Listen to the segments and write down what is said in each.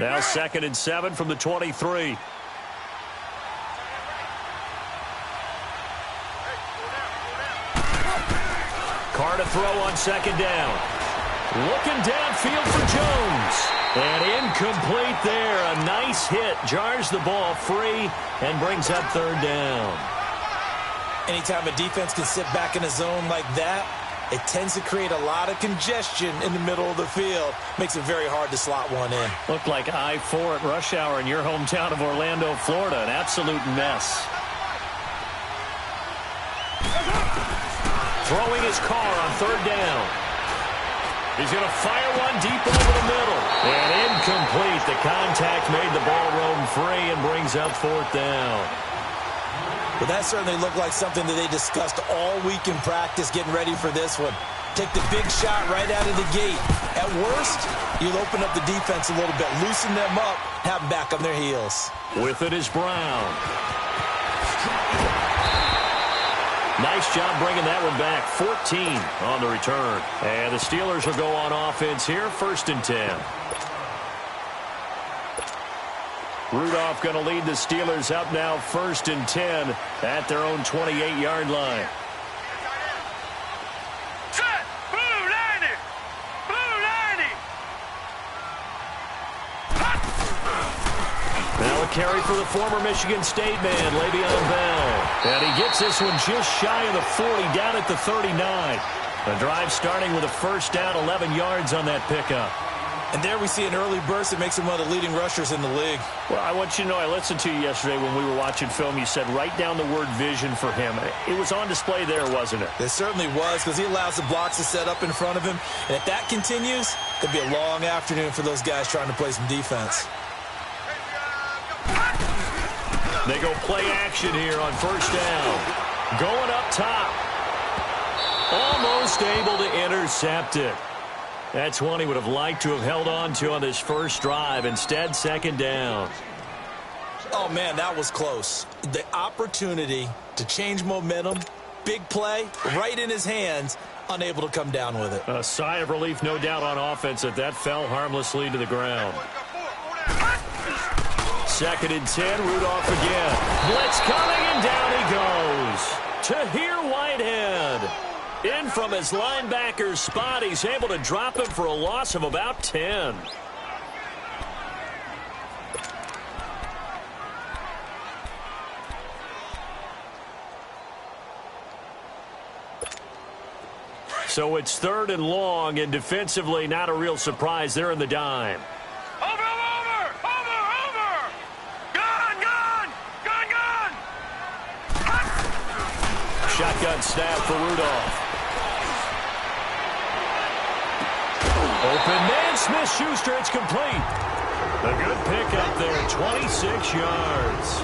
Now 2nd and 7 from the 23. Carr to throw on 2nd down. Looking downfield for Jones. And incomplete there. A nice hit. Jars the ball free and brings up 3rd down. Anytime a defense can sit back in a zone like that, it tends to create a lot of congestion in the middle of the field. Makes it very hard to slot one in. Looked like I-4 at rush hour in your hometown of Orlando, Florida. An absolute mess. Throwing his Carr on 3rd down. He's going to fire one deep over the middle. And incomplete. The contact made the ball roam free and brings up 4th down. Well, that certainly looked like something that they discussed all week in practice getting ready for this one. Take the big shot right out of the gate. At worst, you'll open up the defense a little bit, loosen them up, have them back on their heels. With it is Brown. Nice job bringing that one back. 14 on the return. And the Steelers will go on offense here, 1st and 10. Rudolph going to lead the Steelers up now, 1st and 10 at their own 28-yard line. Set! Blue 90! Blue 90! Now a carry for the former Michigan State man, Le'Veon Bell. And he gets this one just shy of the 40, down at the 39. The drive starting with a 1st down, 11 yards on that pickup. And there we see an early burst that makes him one of the leading rushers in the league. Well, I want you to know, I listened to you yesterday when we were watching film. You said write down the word vision for him. It was on display there, wasn't it? It certainly was, because he allows the blocks to set up in front of him. And if that continues, it'll be a long afternoon for those guys trying to play some defense. They go play action here on 1st down. Going up top. Almost able to intercept it. That's one he would have liked to have held on to on this first drive. Instead, 2nd down. Oh, man, that was close. The opportunity to change momentum, big play, right in his hands, unable to come down with it. A sigh of relief, no doubt, on offense that fell harmlessly to the ground. 2nd and 10, Rudolph again. Blitz coming, and down he goes. Tahir Whitehead. In from his linebacker spot, he's able to drop him for a loss of about 10. So it's 3rd and long, and defensively not a real surprise. They're in the dime. Over! Gun! Shotgun snap for Rudolph. Open man, Smith-Schuster, it's complete. A good pickup there, 26 yards.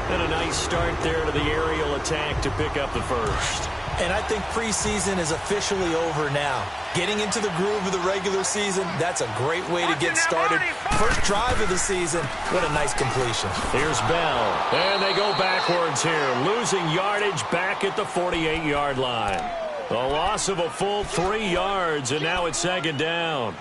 And a nice start there to the aerial attack to pick up the 1st. And I think preseason is officially over now. Getting into the groove of the regular season, that's a great way to get started. First drive of the season, what a nice completion. Here's Bell, and they go backwards here, losing yardage back at the 48-yard line. A loss of a full 3 yards, and now it's 2nd down.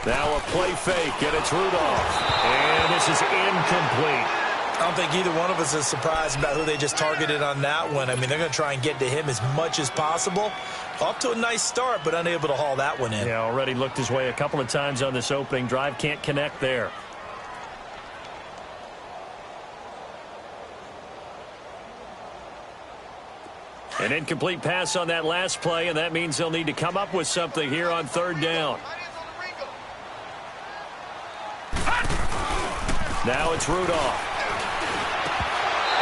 Now a play fake, and it's Rudolph. And this is incomplete. I don't think either one of us is surprised about who they just targeted on that one. I mean, they're going to try and get to him as much as possible. Off to a nice start, but unable to haul that one in. Yeah, already looked his way a couple of times on this opening drive. Can't connect there. An incomplete pass on that last play, and that means they'll need to come up with something here on 3rd down. Now it's Rudolph.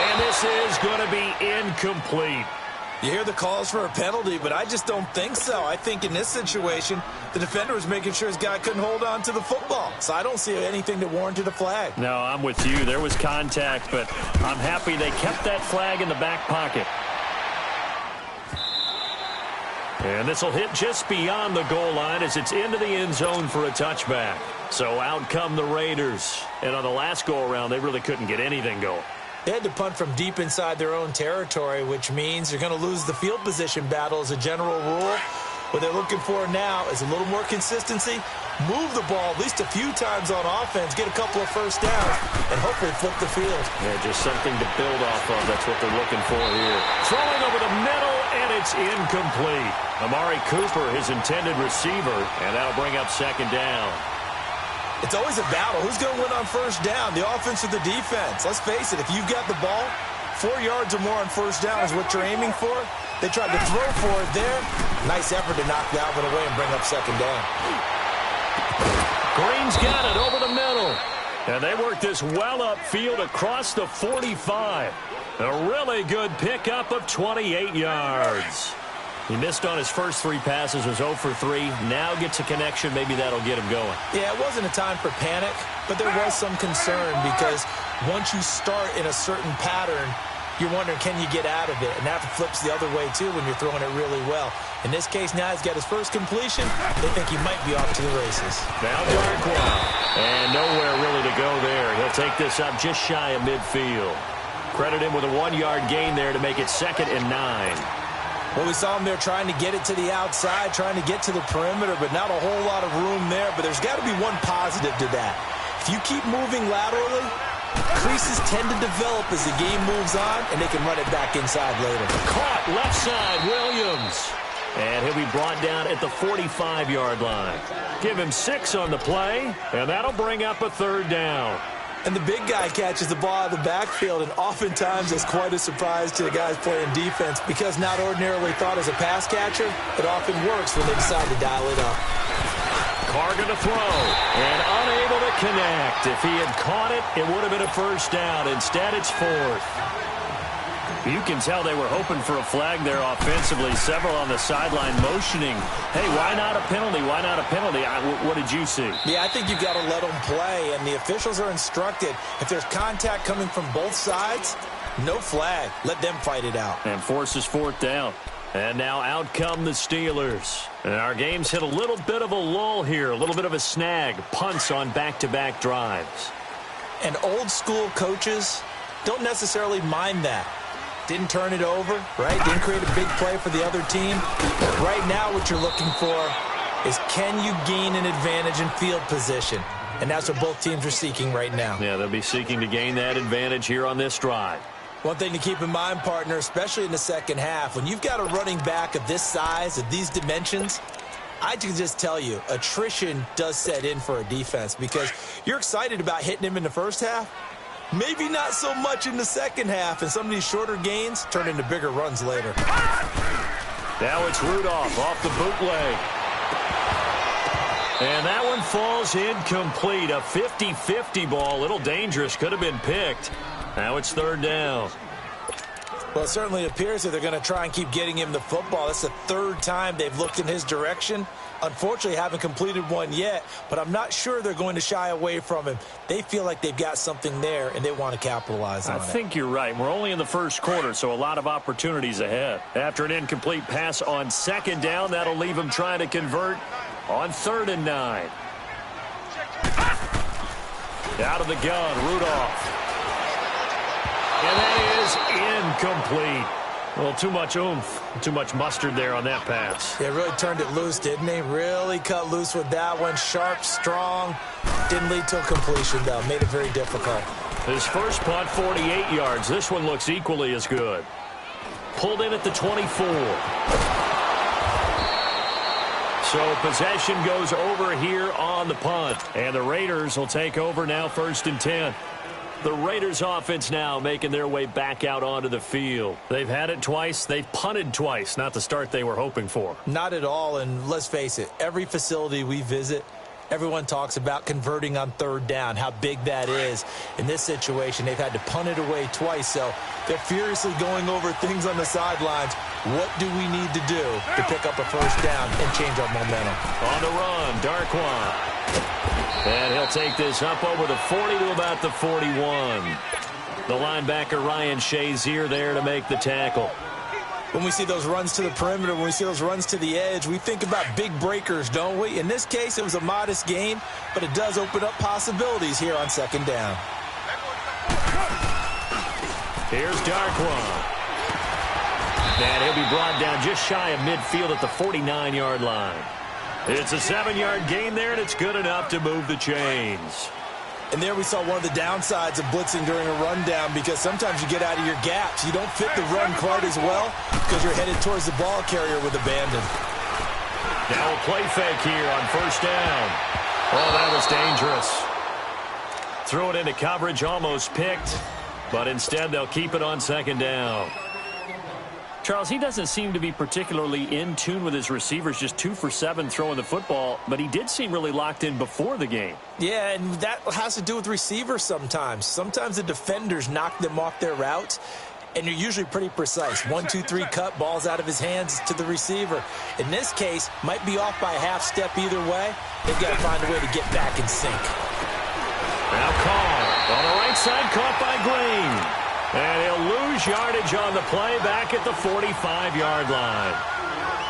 And this is going to be incomplete. You hear the calls for a penalty, but I just don't think so. I think in this situation, the defender was making sure his guy couldn't hold on to the football. So I don't see anything that warranted a flag. No, I'm with you. There was contact, but I'm happy they kept that flag in the back pocket. And this will hit just beyond the goal line as it's into the end zone for a touchback. So out come the Raiders. And on the last go-around, they really couldn't get anything going. They had to punt from deep inside their own territory, which means you're going to lose the field position battle as a general rule. What they're looking for now is a little more consistency, move the ball at least a few times on offense, get a couple of first downs, and hopefully flip the field. Yeah, just something to build off of. That's what they're looking for here. Throwing over the middle, and it's incomplete. Amari Cooper, his intended receiver, and that'll bring up second down. It's always a battle. Who's going to win on first down, the offense or the defense? Let's face it, if you've got the ball, 4 yards or more on first down is what you're aiming for. They tried to throw for it there. Nice effort to knock that one away and bring up second down. Green's got it over the middle. And they work this well upfield across the 45. A really good pickup of 28 yards. He missed on his first 3 passes, was 0 for 3. Now gets a connection. Maybe that'll get him going. Yeah, it wasn't a time for panic, but there was some concern because once you start in a certain pattern, you're wondering, can you get out of it? And that flips the other way, too, when you're throwing it really well. In this case, now he's got his first completion. They think he might be off to the races. Now Darkwa. And nowhere really to go there. He'll take this up just shy of midfield. Credit him with a 1-yard gain there to make it 2nd and 9. Well, we saw him there trying to get it to the outside, trying to get to the perimeter, but not a whole lot of room there. But there's got to be one positive to that. If you keep moving laterally, creases tend to develop as the game moves on, and they can run it back inside later. Caught left side, Williams. And he'll be brought down at the 45-yard line. Give him 6 on the play, and that'll bring up a 3rd down. And the big guy catches the ball out of the backfield, and oftentimes it's quite a surprise to the guys playing defense because not ordinarily thought as a pass catcher, it often works when they decide to dial it up. Carr going to throw, and unable to connect. If he had caught it, it would have been a first down. Instead, it's 4th. You can tell they were hoping for a flag there offensively. Several on the sideline motioning. Hey, why not a penalty? Why not a penalty? What did you see? Yeah, I think you've got to let them play, and the officials are instructed. If there's contact coming from both sides, no flag. Let them fight it out. And forces 4th down. And now out come the Steelers. And our game's hit a little bit of a lull here, a little bit of a snag. Punts on back-to-back drives. And old-school coaches don't necessarily mind that. Didn't turn it over, right? Didn't create a big play for the other team. Right now what you're looking for is can you gain an advantage in field position? And that's what both teams are seeking right now. Yeah, they'll be seeking to gain that advantage here on this drive. One thing to keep in mind, partner, especially in the second half, when you've got a running back of this size, of these dimensions, I can just tell you, attrition does set in for a defense because you're excited about hitting him in the first half. Maybe not so much in the second half, and some of these shorter gains turn into bigger runs later. Now it's Rudolph off the bootleg. And that one falls incomplete. A 50-50 ball, a little dangerous, could have been picked. Now it's 3rd down. Well, it certainly appears that they're going to try and keep getting him the football. That's the 3rd time they've looked in his direction. Unfortunately, haven't completed one yet, but I'm not sure they're going to shy away from him. They feel like they've got something there, and they want to capitalize on it. I think you're right. We're only in the first quarter, so a lot of opportunities ahead. After an incomplete pass on 2nd down, that'll leave them trying to convert on 3rd and 9. Out of the gun, Rudolph. And that is incomplete. Well, too much oomph, too much mustard there on that pass. They really turned it loose, didn't they? Really cut loose with that one. Sharp, strong. Didn't lead to a completion, though. Made it very difficult. His first punt, 48 yards. This one looks equally as good. Pulled in at the 24. So possession goes over here on the punt. And the Raiders will take over now 1st and 10. The Raiders offense now making their way back out onto the field. They've had it twice. They've punted twice. Not the start they were hoping for. Not at all, and let's face it, every facility we visit, everyone talks about converting on 3rd down, how big that is. In this situation, they've had to punt it away twice, so they're furiously going over things on the sidelines. What do we need to do to pick up a first down and change our momentum? On the run, Darkwan. And he'll take this up over the 40 to about the 41. The linebacker, Ryan Shazier, there to make the tackle. When we see those runs to the perimeter, when we see those runs to the edge, we think about big breakers, don't we? In this case, it was a modest gain, but it does open up possibilities here on second down. Here's Darkwan. And he'll be brought down just shy of midfield at the 49-yard line. It's a 7-yard gain there, and it's good enough to move the chains. And there we saw one of the downsides of blitzing during a rundown, because sometimes you get out of your gaps. You don't fit the run quite as well because you're headed towards the ball carrier with abandon. Now a play fake here on first down. Oh, that was dangerous. Threw it into coverage, almost picked, but instead they'll keep it on second down. Charles, he doesn't seem to be particularly in tune with his receivers, just 2 for 7 throwing the football, but he did seem really locked in before the game. Yeah, and that has to do with receivers sometimes. Sometimes the defenders knock them off their routes, and you're usually pretty precise. 1, 2, 3 cut, balls out of his hands to the receiver. In this case, might be off by a half step either way. They've got to find a way to get back in sync. Now Carr on the right side, caught by Green. And he'll lose yardage on the play back at the 45-yard line.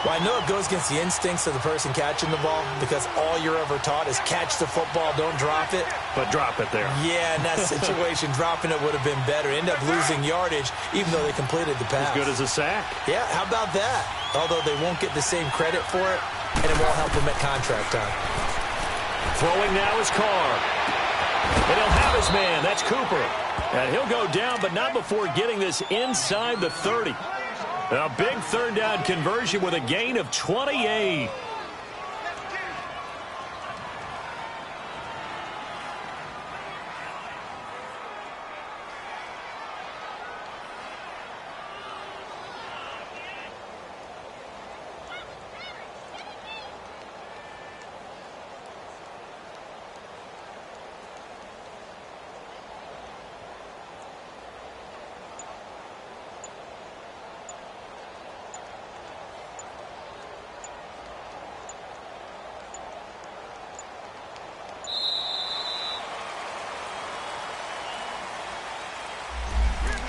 Well, I know it goes against the instincts of the person catching the ball, because all you're ever taught is catch the football, don't drop it. But drop it there. Yeah, in that situation, dropping it would have been better. End up losing yardage, even though they completed the pass. As good as a sack. Yeah, how about that? Although they won't get the same credit for it, and it won't help them at contract time. Throwing now is Carr. And he'll have his man. That's Cooper. And he'll go down, but not before getting this inside the 30. A big third down conversion with a gain of 28.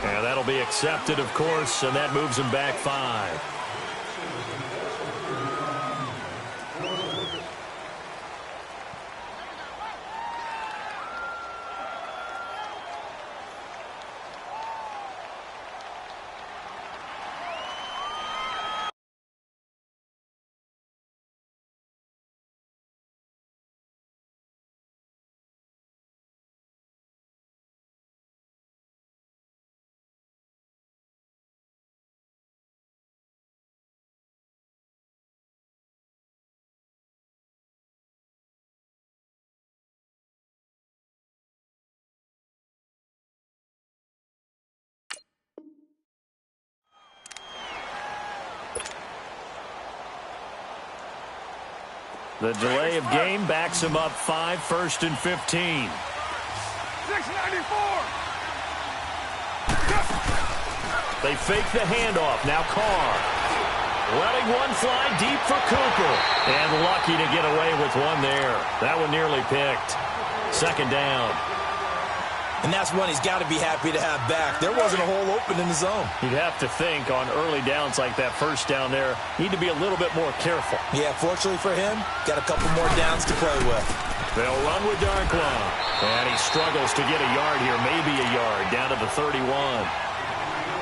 And that'll be accepted, of course, and that moves him back 5. The delay of game backs him up 5, 1st and 15. 694. They fake the handoff. Now Carr. Letting one fly deep for Cooper. And lucky to get away with one there. That one nearly picked. Second down. And that's one he's got to be happy to have back. There wasn't a hole open in the zone. You'd have to think on early downs like that first down there, need to be a little bit more careful. Yeah, fortunately for him, got a couple more downs to play with. They'll run with Darkwan. And he struggles to get a yard here, maybe a yard, down to the 31.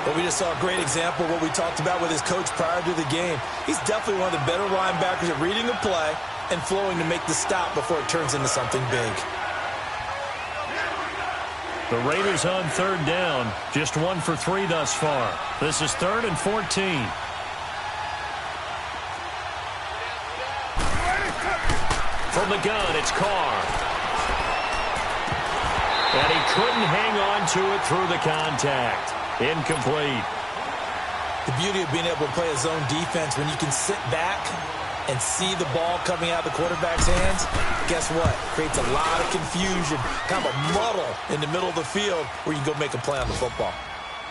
But we just saw a great example of what we talked about with his coach prior to the game. He's definitely one of the better linebackers at reading the play and flowing to make the stop before it turns into something big. The Raiders on third down, just 1 for 3 thus far. This is 3rd and 14. From the gun, it's Carr. And he couldn't hang on to it through the contact. Incomplete. The beauty of being able to play a zone defense, when you can sit back and see the ball coming out of the quarterback's hands, guess what? Creates a lot of confusion, kind of a muddle in the middle of the field where you can go make a play on the football.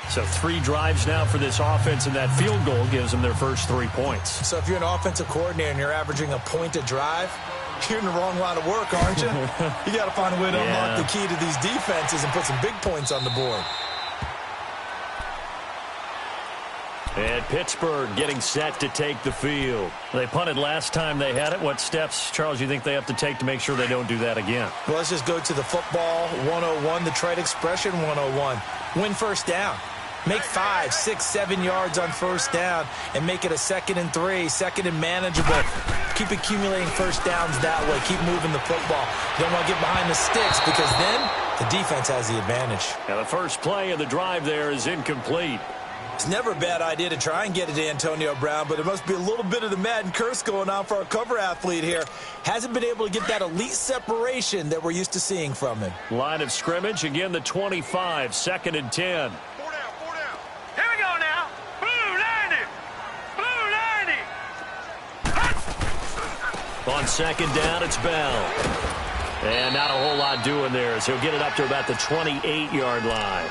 So 3 drives now for this offense, and that field goal gives them their first 3 points. So if you're an offensive coordinator and you're averaging a point a drive, you're in the wrong line of work, aren't you? You got to find a way to unlock the key to these defenses and put some big points on the board. And Pittsburgh getting set to take the field. They punted last time they had it. What steps, Charles, you think they have to take to make sure they don't do that again? Well, let's just go to the football 101, the trade expression 101. Win first down. Make 5, 6, 7 yards on first down and make it a 2nd and 3, 2nd and manageable. Keep accumulating first downs that way. Keep moving the football. You don't want to get behind the sticks because then the defense has the advantage. Now the first play of the drive there is incomplete. It's never a bad idea to try and get it to Antonio Brown, but there must be a little bit of the Madden curse going on for our cover athlete here. Hasn't been able to get that elite separation that we're used to seeing from him. Line of scrimmage, again the 25, 2nd and 10. 4 down, 4 down. Here we go now. Blue 90. Blue 90. On 2nd down, it's Bell. And not a whole lot doing there as he'll get it up to about the 28-yard line.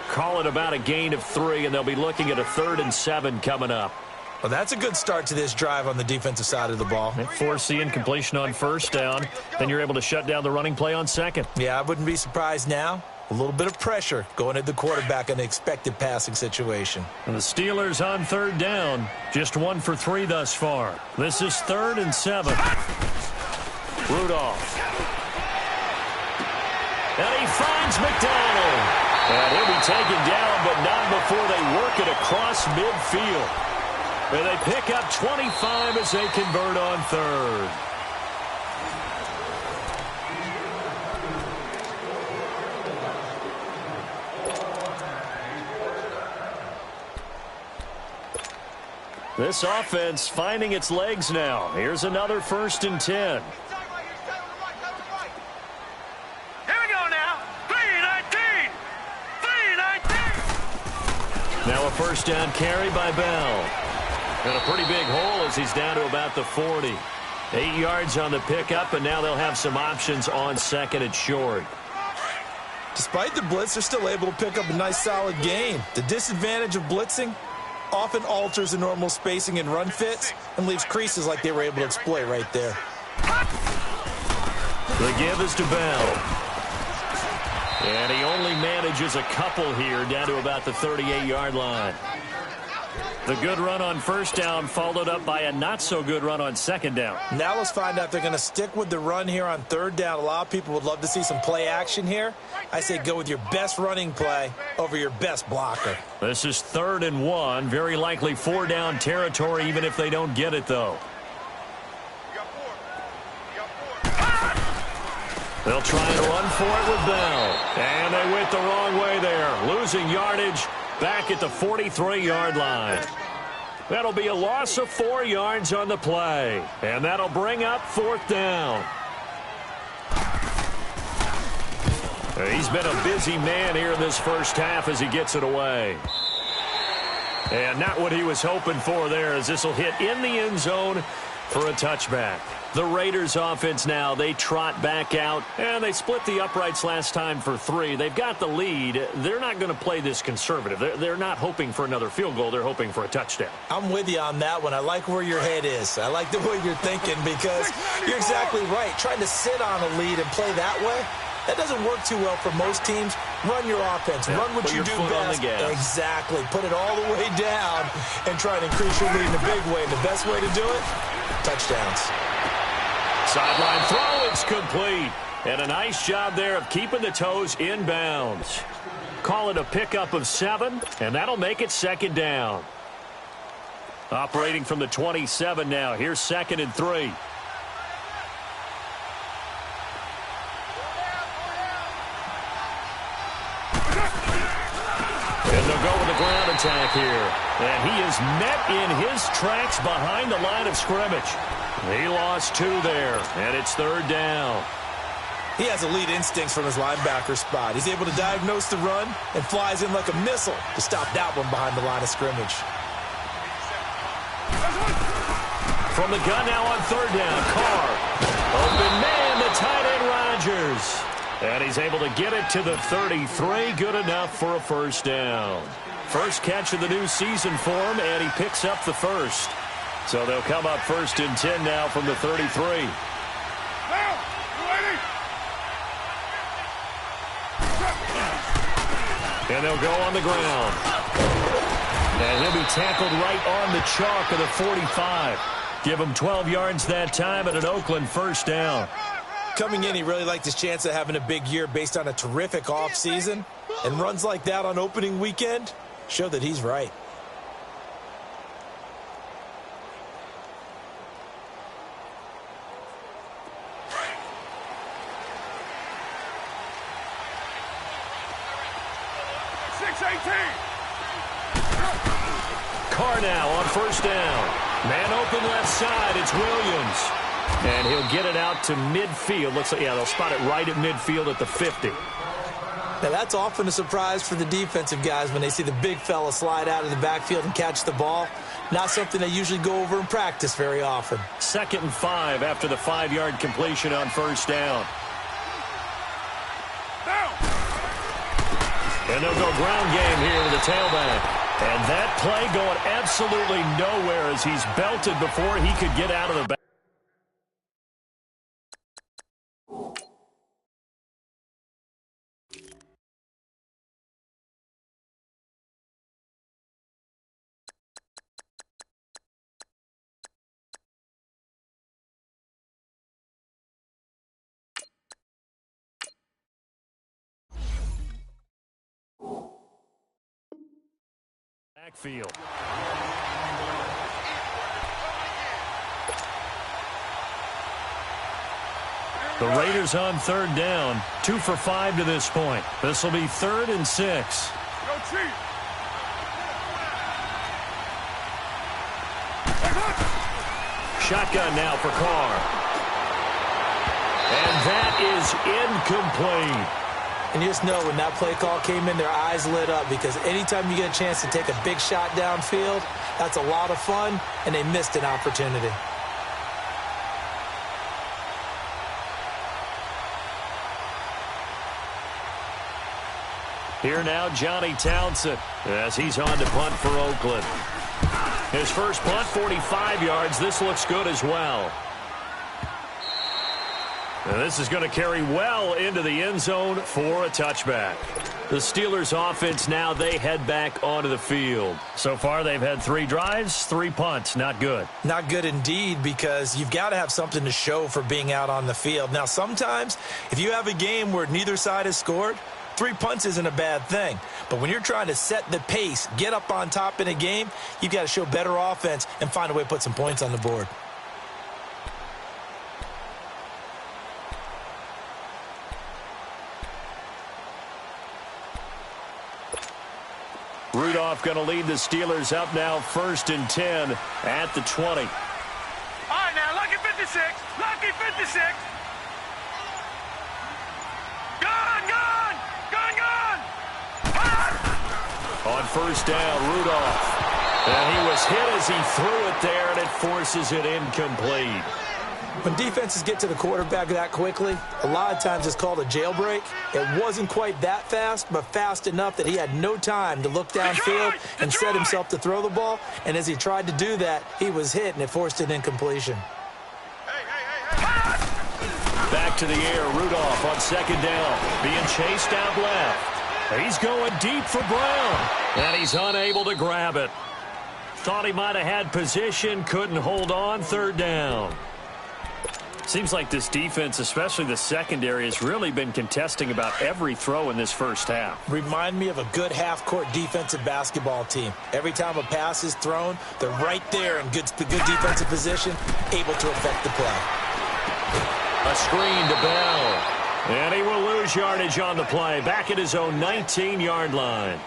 Call it about a gain of 3, and they'll be looking at a 3rd and 7 coming up. Well, that's a good start to this drive on the defensive side of the ball. Force the incompletion on first down. Then you're able to shut down the running play on 2nd. Yeah, I wouldn't be surprised now. A little bit of pressure going at the quarterback in an expected passing situation. And the Steelers on 3rd down. Just 1 for 3 thus far. This is 3rd and 7. Rudolph. And he finds McDonald. And he'll be taken down, but not before they work it across midfield. And they pick up 25 as they convert on 3rd. This offense finding its legs now. Here's another 1st and 10. Now a first down carry by Bell. Got a pretty big hole as he's down to about the 40. 8 yards on the pickup, and now they'll have some options on 2nd and short. Despite the blitz, they're still able to pick up a nice solid gain. The disadvantage of blitzing often alters the normal spacing and run fits and leaves creases like they were able to exploit right there. The give is to Bell. And he only manages a couple here down to about the 38-yard line. The good run on first down followed up by a not-so-good run on 2nd down. Now let's find out if they're going to stick with the run here on 3rd down. A lot of people would love to see some play action here. I say go with your best running play over your best blocker. This is 3rd and 1. Very likely 4-down territory, even if they don't get it, though. They'll try and run for it with Bell. And they went the wrong way there. Losing yardage back at the 43-yard line. That'll be a loss of 4 yards on the play. And that'll bring up 4th down. He's been a busy man here in this first half as he gets it away. And not what he was hoping for there as this will hit in the end zone for a touchback. The Raiders offense now, they trot back out, and they split the uprights last time for 3. They've got the lead. They're not going to play this conservative. They're not hoping for another field goal. They're hoping for a touchdown. I'm with you on that one. I like where your head is. I like the way you're thinking because you're exactly right. Trying to sit on a lead and play that way, that doesn't work too well for most teams. Run your offense. Run what you do best. Exactly. Put it all the way down and try to increase your lead in a big way. And the best way to do it, touchdowns. Sideline throw, it's complete. And a nice job there of keeping the toes in bounds. Call it a pickup of 7, and that'll make it 2nd down. Operating from the 27 now. Here's 2nd and 3. And they'll go with the ground attack here. And he is met in his tracks behind the line of scrimmage. He lost 2 there, and it's 3rd down. He has elite instincts from his linebacker spot. He's able to diagnose the run and flies in like a missile to stop that one behind the line of scrimmage. From the gun now on 3rd down, Carr. Open man, the tight end Rodgers. And he's able to get it to the 33. Good enough for a 1st down. First catch of the new season for him, and he picks up the 1st. So they'll come up 1st and 10 now from the 33. And they'll go on the ground. And he'll be tackled right on the chalk of the 45. Give him 12 yards that time and an Oakland first down. Coming in, he really liked his chance of having a big year based on a terrific offseason. And runs like that on opening weekend show that he's right. Carr now on first down. Man open left side. It's Williams. And he'll get it out to midfield. Looks like, yeah, they'll spot it right at midfield at the 50. Now, that's often a surprise for the defensive guys when they see the big fella slide out of the backfield and catch the ball. Not something they usually go over in practice very often. 2nd and 5 after the 5-yard completion on first down. And they'll go ground game here with the tailback. And that play going absolutely nowhere as he's belted before he could get out of the back. Backfield. The Raiders on 3rd down. 2 for 5 to this point. This will be 3rd and 6. Shotgun now for Carr. And that is incomplete. And you just know when that play call came in, their eyes lit up because anytime you get a chance to take a big shot downfield, that's a lot of fun, and they missed an opportunity. Here now, Johnny Townsend, as he's on to punt for Oakland. His first punt, 45 yards. This looks good as well. And this is going to carry well into the end zone for a touchback. The Steelers offense now, they head back onto the field. So far, they've had 3 drives, 3 punts. Not good. Not good indeed, because you've got to have something to show for being out on the field. Now, sometimes, if you have a game where neither side has scored, 3 punts isn't a bad thing. But when you're trying to set the pace, get up on top in a game, you've got to show better offense and find a way to put some points on the board. Rudolph going to lead the Steelers up now 1st and 10 at the 20. All right, now, lucky 56. Lucky 56. On first down, Rudolph. And he was hit as he threw it there, and it forces it incomplete. When defenses get to the quarterback that quickly, a lot of times it's called a jailbreak. It wasn't quite that fast, but fast enough that he had no time to look downfield and set himself to throw the ball. And as he tried to do that, he was hit, and it forced an incompletion. Back to the air, Rudolph on 2nd down, being chased out left. He's going deep for Brown, and he's unable to grab it. Thought he might have had position, couldn't hold on, 3rd down. Seems like this defense, especially the secondary, has really been contesting about every throw in this first half. Remind me of a good half-court defensive basketball team. Every time a pass is thrown, they're right there in good defensive position, able to affect the play. A screen to Bell. And he will lose yardage on the play, back at his own 19-yard line.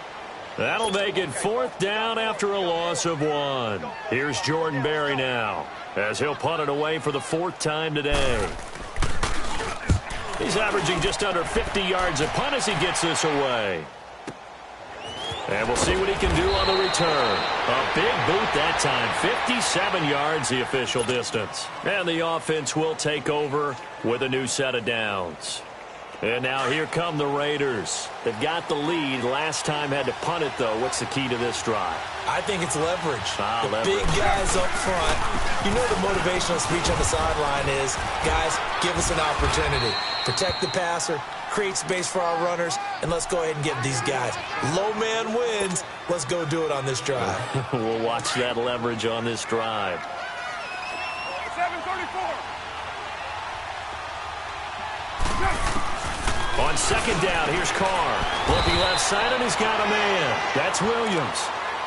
That'll make it 4th down after a loss of 1. Here's Jordan Berry now, as he'll punt it away for the 4th time today. He's averaging just under 50 yards a punt as he gets this away. And we'll see what he can do on the return. A big boot that time, 57 yards the official distance. And the offense will take over with a new set of downs. And now here come the Raiders. They've got the lead. Last time had to punt it, though. What's the key to this drive? I think it's leverage. Leverage. Big guys up front. You know the motivational speech on the sideline is, guys, give us an opportunity. Protect the passer, create space for our runners, and let's go ahead and get these guys. Low man wins. Let's go do it on this drive. We'll watch that leverage on this drive. 734. On second down, here's Carr. Looking left side, and he's got a man. That's Williams.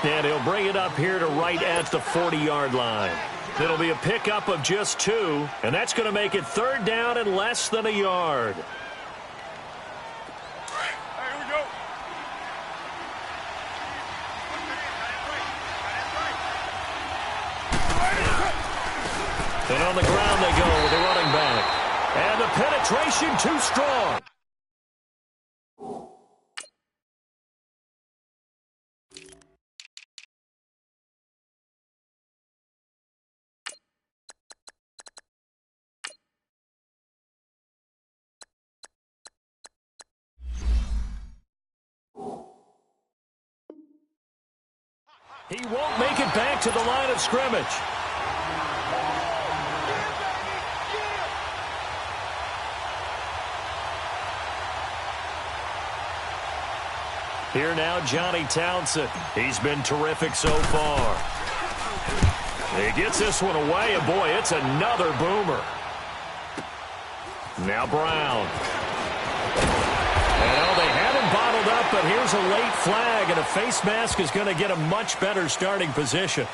And he'll bring it up here to right at the 40-yard line. It'll be a pickup of just 2, and that's going to make it third down and less than a yard. Here we go. And on the ground they go with the running back. And the penetration too strong. He won't make it back to the line of scrimmage. Here now, Johnny Townsend. He's been terrific so far. He gets this one away, and boy, it's another boomer. Now Brown. And they had him bottled up, but here's a late flag, and a face mask is going to get a much better starting position.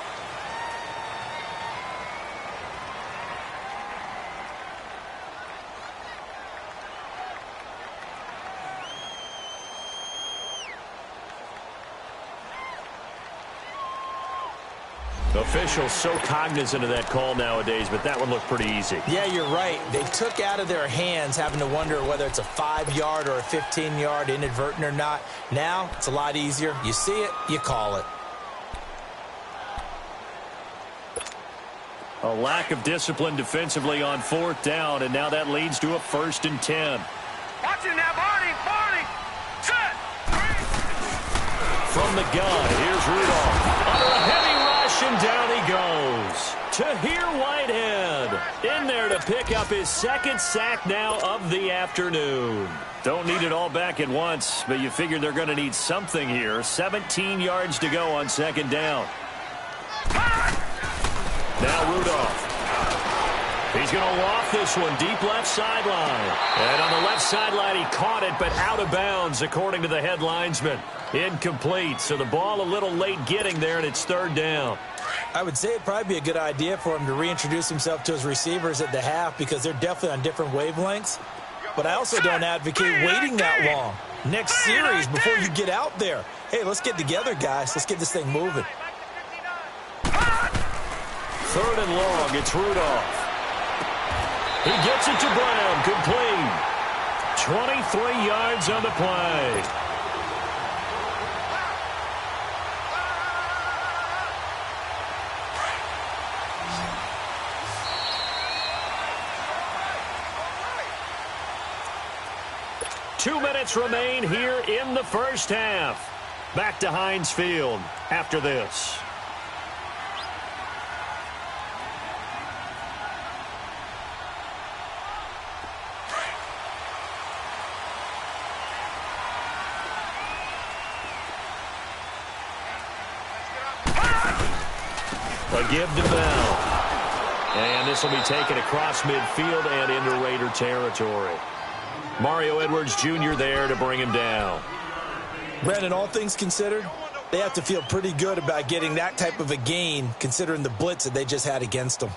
Officials so cognizant of that call nowadays, but that one looked pretty easy. Yeah, you're right. They took out of their hands having to wonder whether it's a 5-yard or a 15-yard inadvertent or not. Now, it's a lot easier. You see it, you call it. A lack of discipline defensively on fourth down, and now that leads to a 1st and 10. Watch it now, Barney. Set. From the gun, here's Rudolph. Under a heavy rush, and down he goes. Tahir Whitehead in there to pick up his 2nd sack now of the afternoon. Don't need it all back at once, but you figure they're going to need something here. 17 yards to go on 2nd down. Now Rudolph. He's going to loft this one deep left sideline. And on the left sideline, he caught it, but out of bounds, according to the head linesman. Incomplete, so the ball a little late getting there, and it's 3rd down. I would say it'd probably be a good idea for him to reintroduce himself to his receivers at the half because they're definitely on different wavelengths. But I also don't advocate waiting that long. Next series before you get out there. Hey, let's get together, guys. Let's get this thing moving. 3rd and long, it's Rudolph. He gets it to Brown, complete. 23 yards on the play. Two minutes remain here in the first half. Back to Heinz Field after this. A give to Bell. And this will be taken across midfield and into Raider territory. Mario Edwards Jr. there to bring him down. Brandon, all things considered, they have to feel pretty good about getting that type of a gain considering the blitz that they just had against them.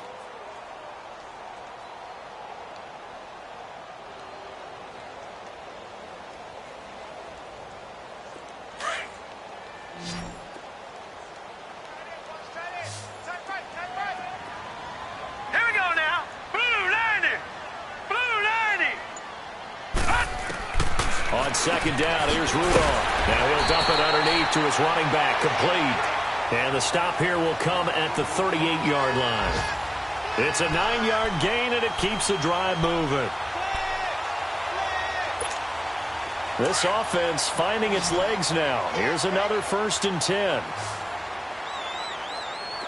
Second down, here's Rudolph. Now he'll dump it underneath to his running back, complete. And the stop here will come at the 38-yard line. It's a 9-yard gain, and it keeps the drive moving. This offense finding its legs now. Here's another 1st and 10.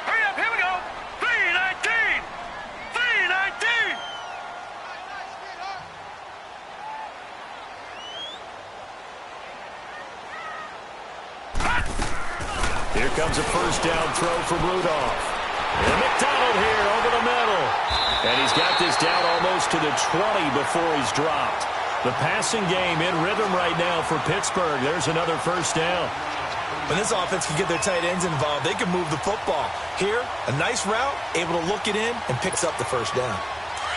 Hurry up, here we go. 3-19. 3-19. Here comes a first down throw from Rudolph. And McDonald here over the middle. And he's got this down almost to the 20 before he's dropped. The passing game in rhythm right now for Pittsburgh. There's another first down. When this offense can get their tight ends involved, they can move the football. Here, a nice route, able to look it in, and picks up the first down.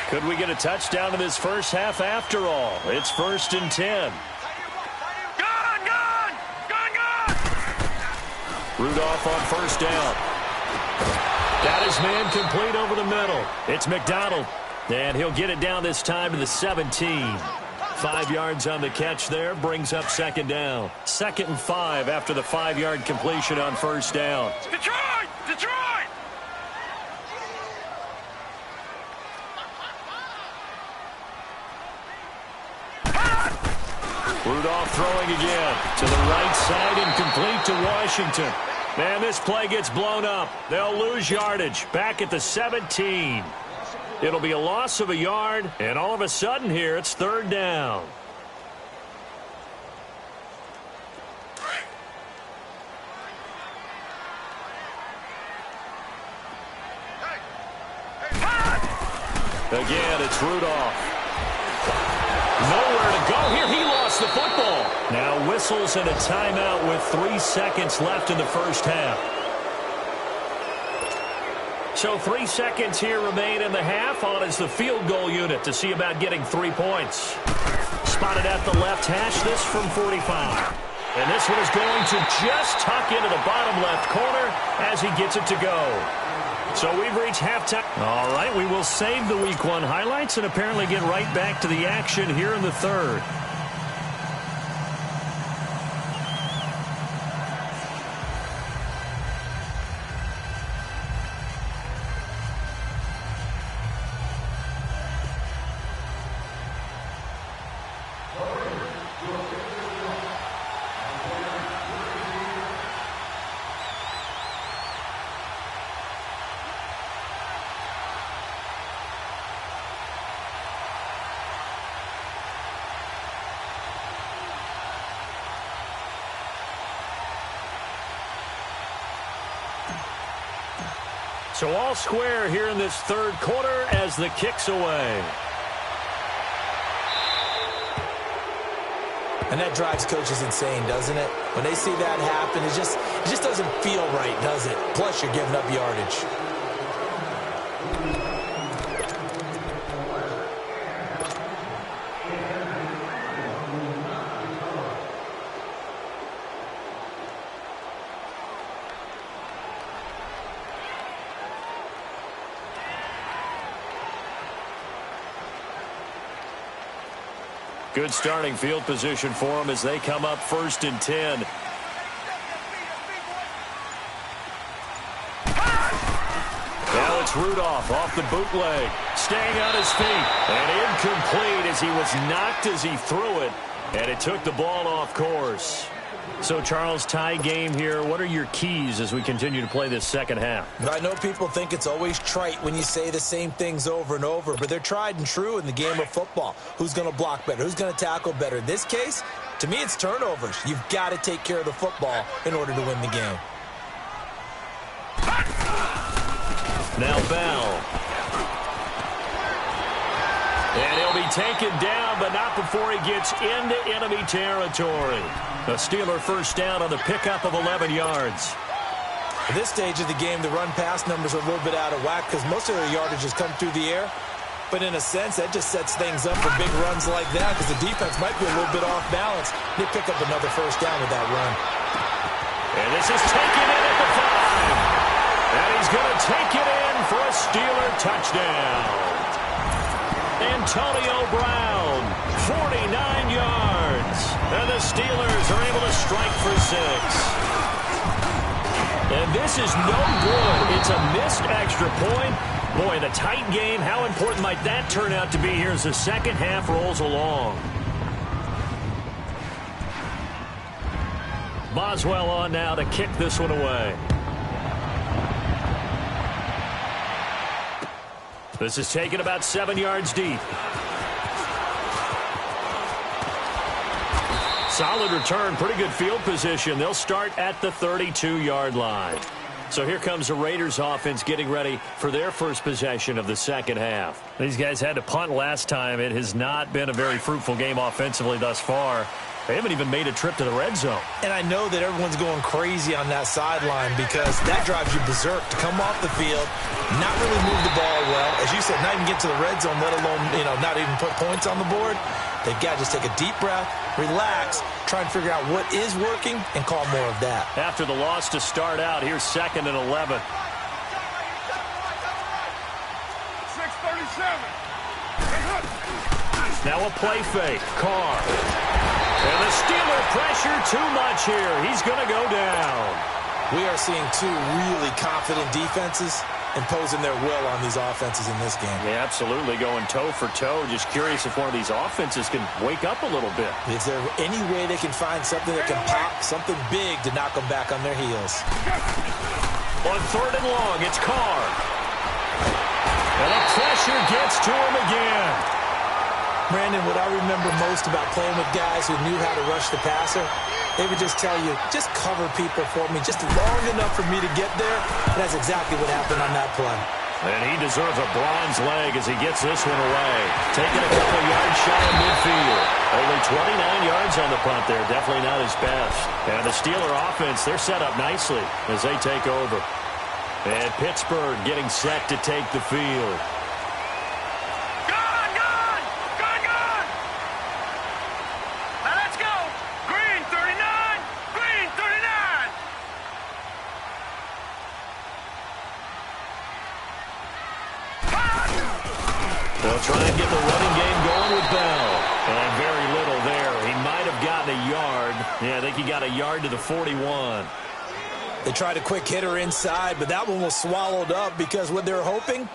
Could we get a touchdown in this first half after all? It's 1st and 10. Rudolph on first down. Got his man complete over the middle. It's McDonald. And he'll get it down this time to the 17. 5 yards on the catch there. Brings up second down. 2nd and 5 after the 5-yard completion on first down. Detroit! Detroit! Rudolph throwing again to the right side and complete to Washington. Man, this play gets blown up. They'll lose yardage back at the 17. It'll be a loss of a yard, and all of a sudden here, it's 3rd down. Again, it's Rudolph. Nowhere to go here. He lost the football. Now whistles and a timeout with 3 seconds left in the first half. So 3 seconds here remain in the half. On is the field goal unit to see about getting 3 points. Spotted at the left hash, this from 45. And this one is going to just tuck into the bottom left corner as he gets it to go. So we've reached halftime. All right, we will save the Week 1 highlights and apparently get right back to the action here in the third. So all square here in this third quarter as the kick's away. And that drives coaches insane, doesn't it? When they see that happen, it just doesn't feel right, does it? Plus, you're giving up yardage. Good starting field position for them as they come up 1st and 10. Now it's Rudolph off the bootleg. Staying on his feet. And incomplete as he was knocked as he threw it. And it took the ball off course. So, Charles, tie game here. What are your keys as we continue to play this second half? I know people think it's always trite when you say the same things over and over, but they're tried and true in the game of football. Who's going to block better? Who's going to tackle better? In this case, to me, it's turnovers. You've got to take care of the football in order to win the game. Now Bell. And he'll be taken down, but not before he gets into enemy territory. A Steeler first down on the pickup of 11 yards. At this stage of the game, the run-pass numbers are a little bit out of whack because most of their yardage has come through the air. But in a sense, that just sets things up for big runs like that because the defense might be a little bit off balance. They pick up another first down with that run. And this is taken in at the 5. And he's going to take it in for a Steeler touchdown. Antonio Brown, 49 yards. And the Steelers are able to strike for 6. And this is no good. It's a missed extra point. Boy, in a tight game, how important might that turn out to be here as the second half rolls along? Boswell on now to kick this one away. This is taken about 7 yards deep. Solid return, pretty good field position. They'll start at the 32-yard line. So here comes the Raiders offense getting ready for their first possession of the second half. These guys had to punt last time. It has not been a very fruitful game offensively thus far. They haven't even made a trip to the red zone. And I know that everyone's going crazy on that sideline because that drives you berserk to come off the field, not really move the ball well. As you said, not even get to the red zone, let alone, not even put points on the board. They've got to just take a deep breath, relax, try and figure out what is working, and call more of that. After the loss to start out, here's 2nd and 11. 6:37. Now a play fake. Carr. And the Steeler pressure too much here. He's going to go down. We are seeing two really confident defenses imposing their will on these offenses in this game. Yeah, absolutely, going toe for toe. Just curious if one of these offenses can wake up a little bit. Is there any way they can find something that can pop, something big to knock them back on their heels? On 3rd and long, it's Carr. And the pressure gets to him again. Brandon, what I remember most about playing with guys who knew how to rush the passer, they would just tell you, just cover people for me just long enough for me to get there. And that's exactly what happened on that play. And he deserves a bronze leg as he gets this one away. Taking a couple yards shy of midfield. Only 29 yards on the punt there. Definitely not his best. And the Steeler offense, they're set up nicely as they take over. And Pittsburgh getting set to take the field. They'll try and get the running game going with Bell. And very little there. He might have gotten a yard. Yeah, I think he got a yard to the 41. They tried a quick hitter inside, but that one was swallowed up because what they're hoping,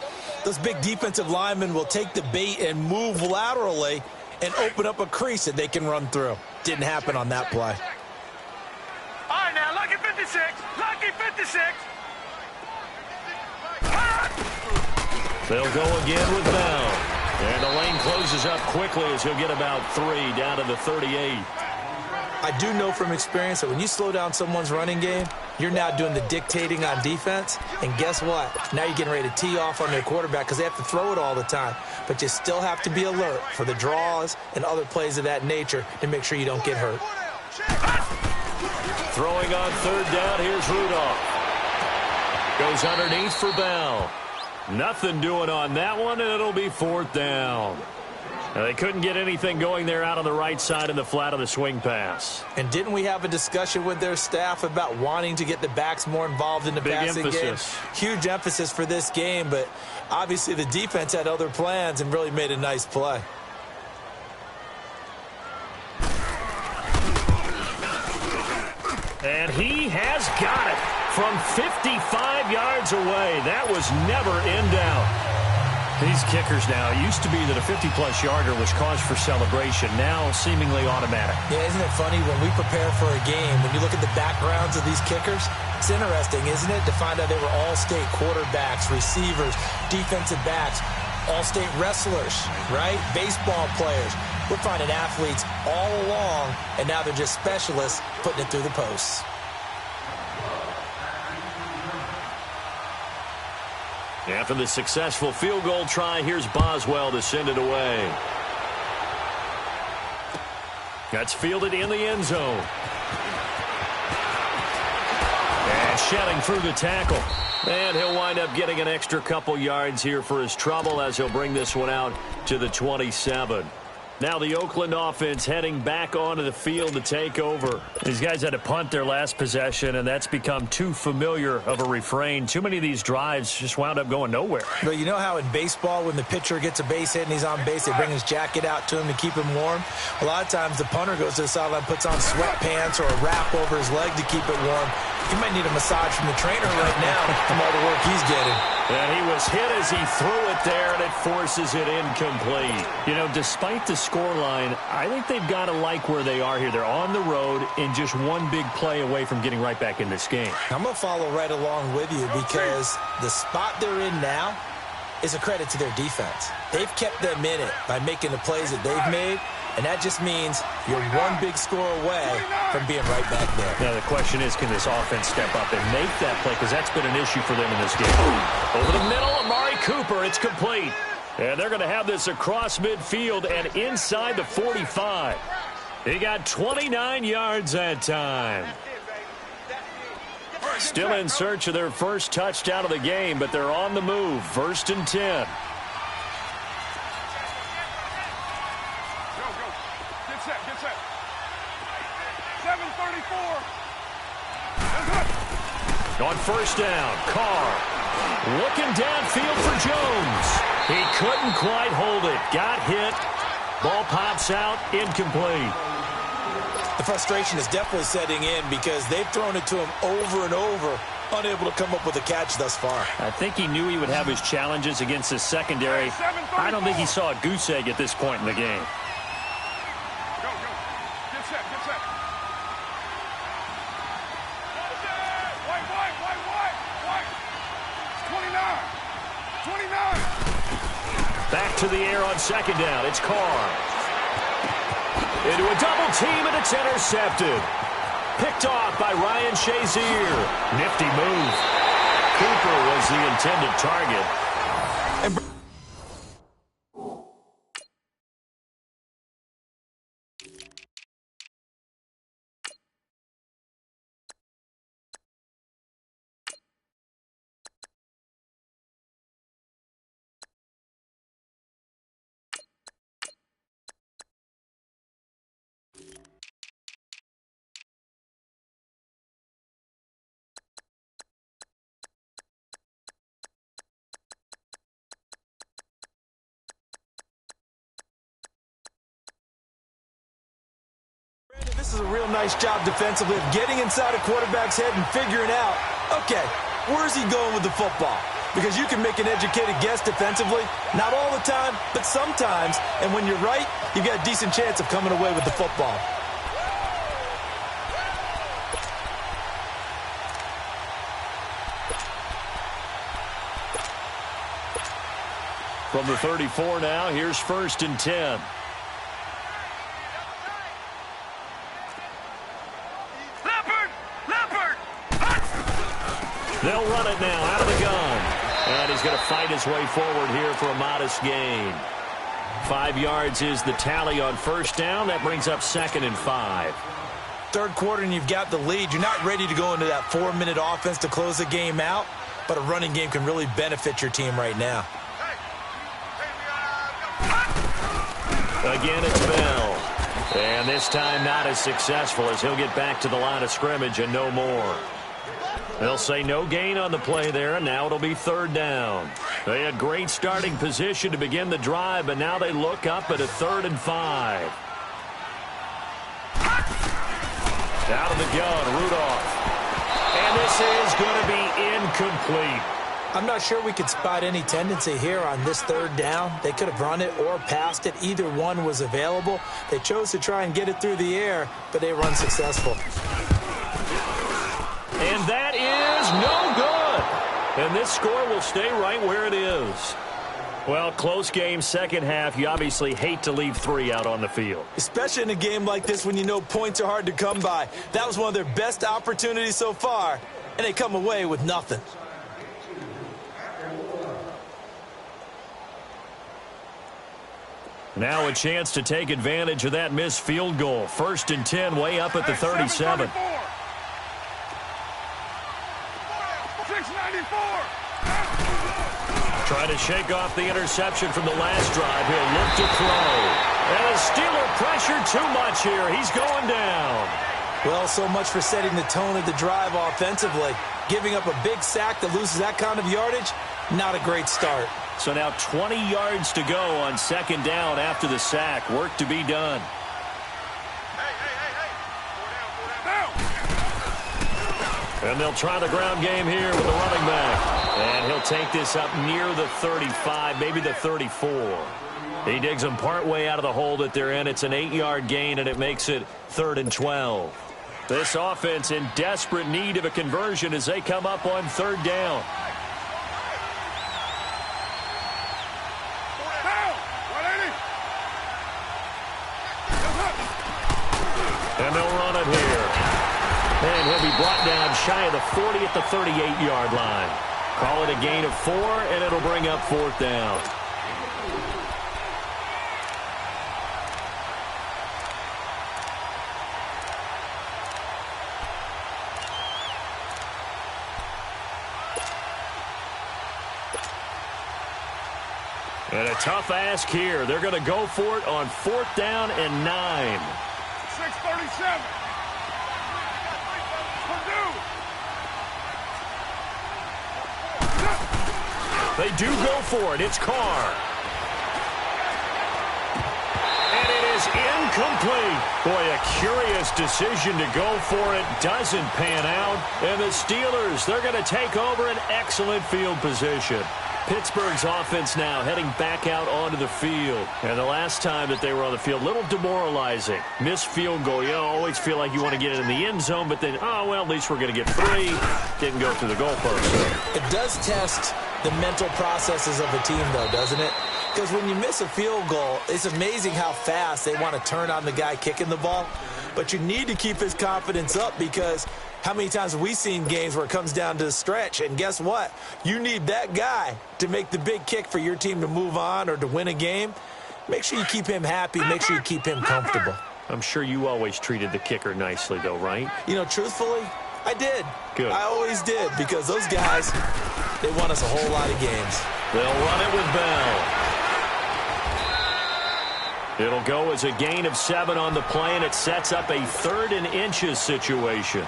those big defensive linemen will take the bait and move laterally and open up a crease that they can run through. Didn't happen on that play. All right, now, lucky 56. Lucky 56. They'll go again with Bell. And the lane closes up quickly as he'll get about 3 down to the 38. I do know from experience that when you slow down someone's running game, you're now doing the dictating on defense. And guess what? Now you're getting ready to tee off on their quarterback because they have to throw it all the time. But you still have to be alert for the draws and other plays of that nature to make sure you don't get hurt. Throwing on 3rd down, here's Rudolph. Goes underneath for Bell. Nothing doing on that one, and it'll be 4th down. Now, they couldn't get anything going there out on the right side in the flat of the swing pass. And didn't we have a discussion with their staff about wanting to get the backs more involved in the passing game? Huge emphasis for this game, but obviously the defense had other plans and really made a nice play. And he has got it from 55 yards away. That was never in doubt. These kickers now, it used to be that a 50-plus yarder was cause for celebration, now seemingly automatic. Yeah, isn't it funny when we prepare for a game, when you look at the backgrounds of these kickers, it's interesting, isn't it, to find out they were all-state quarterbacks, receivers, defensive backs, all-state wrestlers, right? Baseball players. We're finding athletes all along, and now they're just specialists putting it through the posts. After the successful field goal try, here's Boswell to send it away. That's fielded in the end zone. And shedding through the tackle. And he'll wind up getting an extra couple yards here for his trouble as he'll bring this one out to the 27. Now the Oakland offense heading back onto the field to take over. These guys had to punt their last possession, and that's become too familiar of a refrain. Too many of these drives just wound up going nowhere. But you know how in baseball, when the pitcher gets a base hit and he's on base, they bring his jacket out to him to keep him warm? A lot of times the punter goes to the sideline, puts on sweatpants or a wrap over his leg to keep it warm. He might need a massage from the trainer right now from all the work he's getting. And he was hit as he threw it there, and it forces it incomplete. You know, despite the scoreline, I think they've got to like where they are here. They're on the road and just one big play away from getting right back in this game. I'm going to follow right along with you because the spot they're in now is a credit to their defense. They've kept them in it by making the plays that they've made, And that just means you're one big score away from being right back there. Now, the question is, can this offense step up and make that play? Because that's been an issue for them in this game. Over the middle, Amari Cooper. It's complete. And they're going to have this across midfield and inside the 45. He got 29 yards that time. Still in search of their first touchdown of the game, but they're on the move. 1st and 10. On 1st down, Carr looking downfield for Jones. He couldn't quite hold it. Got hit. Ball pops out, incomplete. The frustration is definitely setting in because they've thrown it to him over and over, unable to come up with a catch thus far. I think he knew he would have his challenges against his secondary. I don't think he saw a goose egg at this point in the game. Back to the air on 2nd down. It's Carr. Into a double team, and it's intercepted. Picked off by Ryan Shazier. Nifty move. Cooper was the intended target. This is a real nice job defensively of getting inside a quarterback's head and figuring out, okay, where's he going with the football? Because you can make an educated guess defensively, not all the time, but sometimes, and when you're right, you've got a decent chance of coming away with the football. From the 34 now, here's 1st and 10. They'll run it now out of the gun. And he's going to fight his way forward here for a modest gain. 5 yards is the tally on 1st down. That brings up 2nd and 5. 3rd quarter and you've got the lead. You're not ready to go into that 4-minute offense to close the game out, but a running game can really benefit your team right now. Again, it's Bell. And this time not as successful as he'll get back to the line of scrimmage and no more. They'll say no gain on the play there, and now it'll be 3rd down. They had great starting position to begin the drive, but now they look up at a 3rd and 5. Out of the gun, Rudolph. And this is going to be incomplete. I'm not sure we could spot any tendency here on this 3rd down. They could have run it or passed it. Either one was available. They chose to try and get it through the air, but they were unsuccessful. And that is no good. And this score will stay right where it is. Well, close game, 2nd half. You obviously hate to leave 3 out on the field. Especially in a game like this when you know points are hard to come by. That was one of their best opportunities so far, and they come away with nothing. Now a chance to take advantage of that missed field goal. 1st and 10, way up at the 37. Trying to shake off the interception from the last drive. He'll look to throw. And the Steeler pressure too much here. He's going down. Well, so much for setting the tone of the drive offensively. Giving up a big sack that loses that kind of yardage, not a great start. So now 20 yards to go on 2nd down after the sack. Work to be done. And they'll try the ground game here with the running back. And he'll take this up near the 35, maybe the 34. He digs them partway out of the hole that they're in. It's an 8-yard gain, and it makes it 3rd and 12. This offense in desperate need of a conversion as they come up on 3rd down. And they'll run it here. And he'll be brought down shy of the 40 at the 38-yard line. Call it a gain of 4, and it'll bring up 4th down. And a tough ask here. They're going to go for it on 4th down and 9. 6:37. They do go for it. It's Carr. And it is incomplete. Boy, a curious decision to go for it. Doesn't pan out. And the Steelers, they're going to take over an excellent field position. Pittsburgh's offense now heading back out onto the field. And the last time that they were on the field, a little demoralizing. Missed field goal. You always feel like you want to get it in the end zone, but then, oh, well, at least we're going to get 3. Didn't go through the goalpost. It does test the mental processes of a team, though, doesn't it? Because when you miss a field goal, it's amazing how fast they want to turn on the guy kicking the ball. But you need to keep his confidence up, because how many times have we seen games where it comes down to the stretch? And guess what? You need that guy to make the big kick for your team to move on or to win a game. Make sure you keep him happy. Make sure you keep him comfortable. I'm sure you always treated the kicker nicely, though, right? You know, truthfully, I did. Good. I always did, because those guys, they won us a whole lot of games. They'll run it with Bell. It'll go as a gain of 7 on the play, and it sets up a 3rd and inches situation.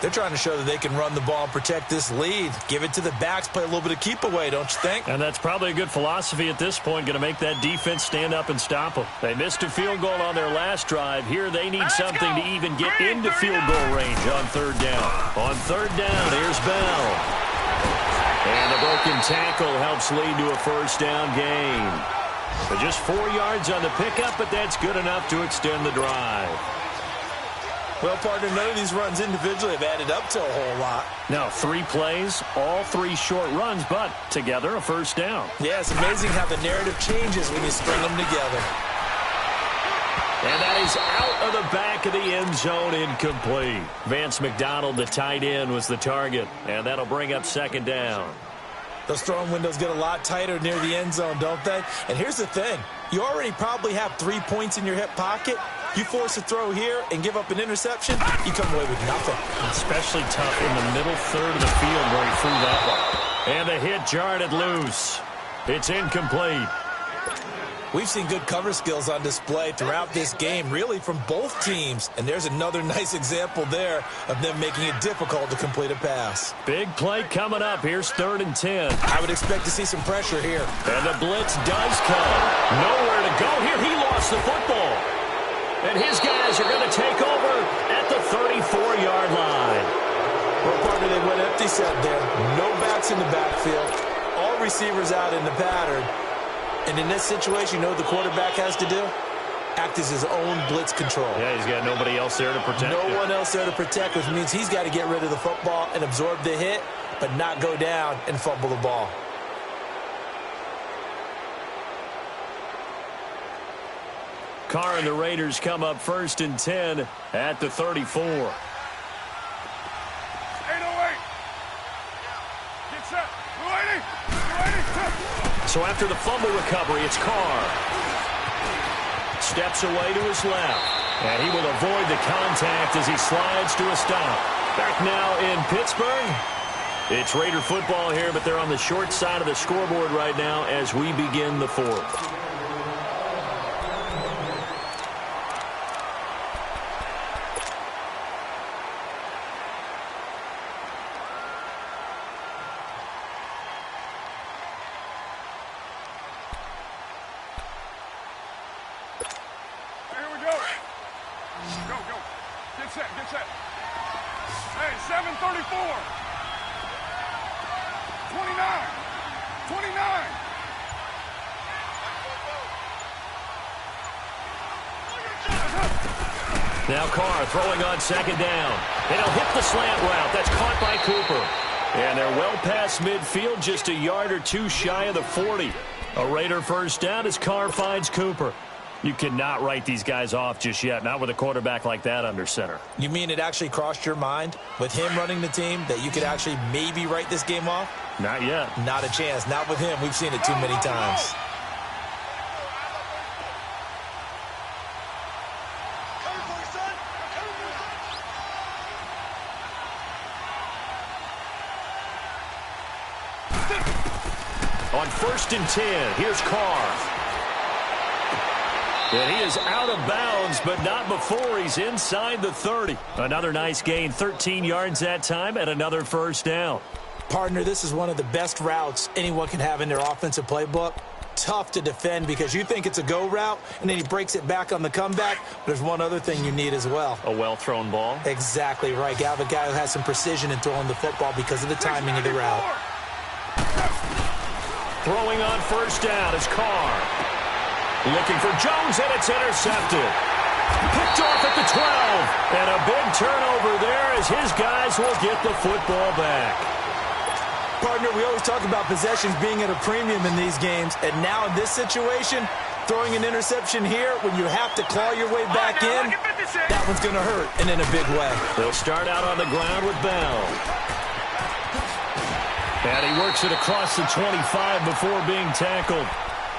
They're trying to show that they can run the ball and protect this lead. Give it to the backs, play a little bit of keep away, don't you think? And that's probably a good philosophy at this point, going to make that defense stand up and stop them. They missed a field goal on their last drive. Here they need something to even get into field goal range on 3rd down. On 3rd down, here's Bell. And the broken tackle helps lead to a 1st down gain. But just 4 yards on the pickup, but that's good enough to extend the drive. Well, partner, none of these runs individually have added up to a whole lot. Now, 3 plays, all 3 short runs, but together a 1st down. Yeah, it's amazing how the narrative changes when you string them together. And that is out of the back of the end zone, incomplete. Vance McDonald, the tight end, was the target, and that'll bring up 2nd down. Those throwing windows get a lot tighter near the end zone, don't they? And here's the thing. You already probably have 3 points in your hip pocket. You force a throw here and give up an interception, you come away with nothing. Especially tough in the middle 3rd of the field where he threw that one. And the hit jarred it loose. It's incomplete. We've seen good cover skills on display throughout this game, really from both teams. And there's another nice example there of them making it difficult to complete a pass. Big play coming up. Here's 3rd and 10. I would expect to see some pressure here. And the blitz does come. Nowhere to go here. He lost the football. And his guys are going to take over at the 34-yard line. Well, partner, they went empty set there. No backs in the backfield. All receivers out in the pattern. And in this situation, you know what the quarterback has to do? Act as his own blitz control. Yeah, he's got nobody else there to protect No him. one else there to protect, which means he's got to get rid of the football and absorb the hit, but not go down and fumble the ball. Carr and the Raiders come up 1st and 10 at the 34. 8:08. Get set. 280. So after the fumble recovery, it's Carr. Steps away to his left. And he will avoid the contact as he slides to a stop. Back now in Pittsburgh. It's Raider football here, but they're on the short side of the scoreboard right now as we begin the 4th. Get set. Hey, 7:34. 29. 29. Now Carr throwing on 2nd down. And he'll hit the slant route. That's caught by Cooper. And they're well past midfield, just a yard or 2 shy of the 40. A Raider 1st down as Carr finds Cooper. You cannot write these guys off just yet, not with a quarterback like that under center. You mean it actually crossed your mind with him running the team that you could actually maybe write this game off? Not yet. Not a chance. Not with him. We've seen it too many times. On 1st and 10, here's Carr. And he is out of bounds, but not before he's inside the 30. Another nice gain, 13 yards that time, and another 1st down. Partner, this is one of the best routes anyone can have in their offensive playbook. Tough to defend because you think it's a go route, and then he breaks it back on the comeback. There's one other thing you need as well. A well-thrown ball? Exactly right. You have a guy who has some precision in throwing the football because of the timing of the route. Throwing on 1st down is Carr. Looking for Jones, and it's intercepted. Picked off at the 12. And a big turnover there as his guys will get the football back. Partner, we always talk about possessions being at a premium in these games. And now in this situation, throwing an interception here when you have to claw your way back in, that one's going to hurt, and in a big way. They'll start out on the ground with Bell. And he works it across the 25 before being tackled.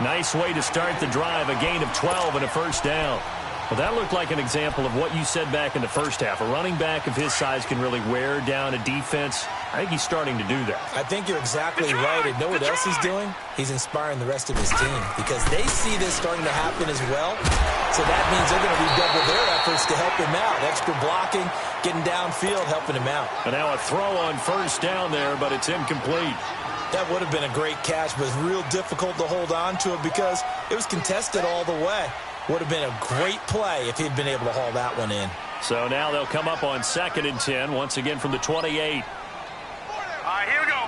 Nice way to start the drive, a gain of 12 and a 1st down. Well, that looked like an example of what you said back in the first half. A running back of his size can really wear down a defense. I think he's starting to do that. I think you're exactly right. And know what else he's doing? He's inspiring the rest of his team because they see this starting to happen as well. So that means they're going to redouble their efforts to help him out. Extra blocking, getting downfield, helping him out. And now a throw on 1st down there, but it's incomplete. That would have been a great catch, but it's real difficult to hold on to it because it was contested all the way. Would have been a great play if he'd been able to haul that one in. So now they'll come up on 2nd and 10, once again from the 28. All right, here we go.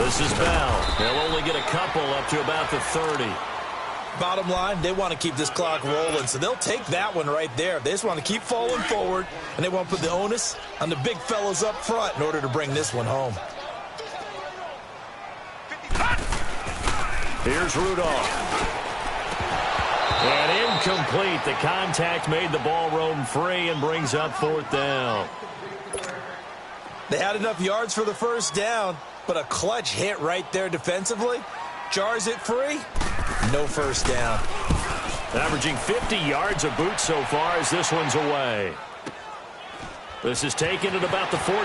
This is Bell. They'll only get a couple up to about the 30. Bottom line, they want to keep this clock rolling, so they'll take that one right there. They just want to keep falling forward, and they want to put the onus on the big fellows up front in order to bring this one home. Here's Rudolph. And incomplete. The contact made the ball roam free and brings up 4th down. They had enough yards for the 1st down, but a clutch hit right there defensively. Jars it free. No 1st down. Averaging 50 yards a boot so far as this one's away. This is taken at about the 14.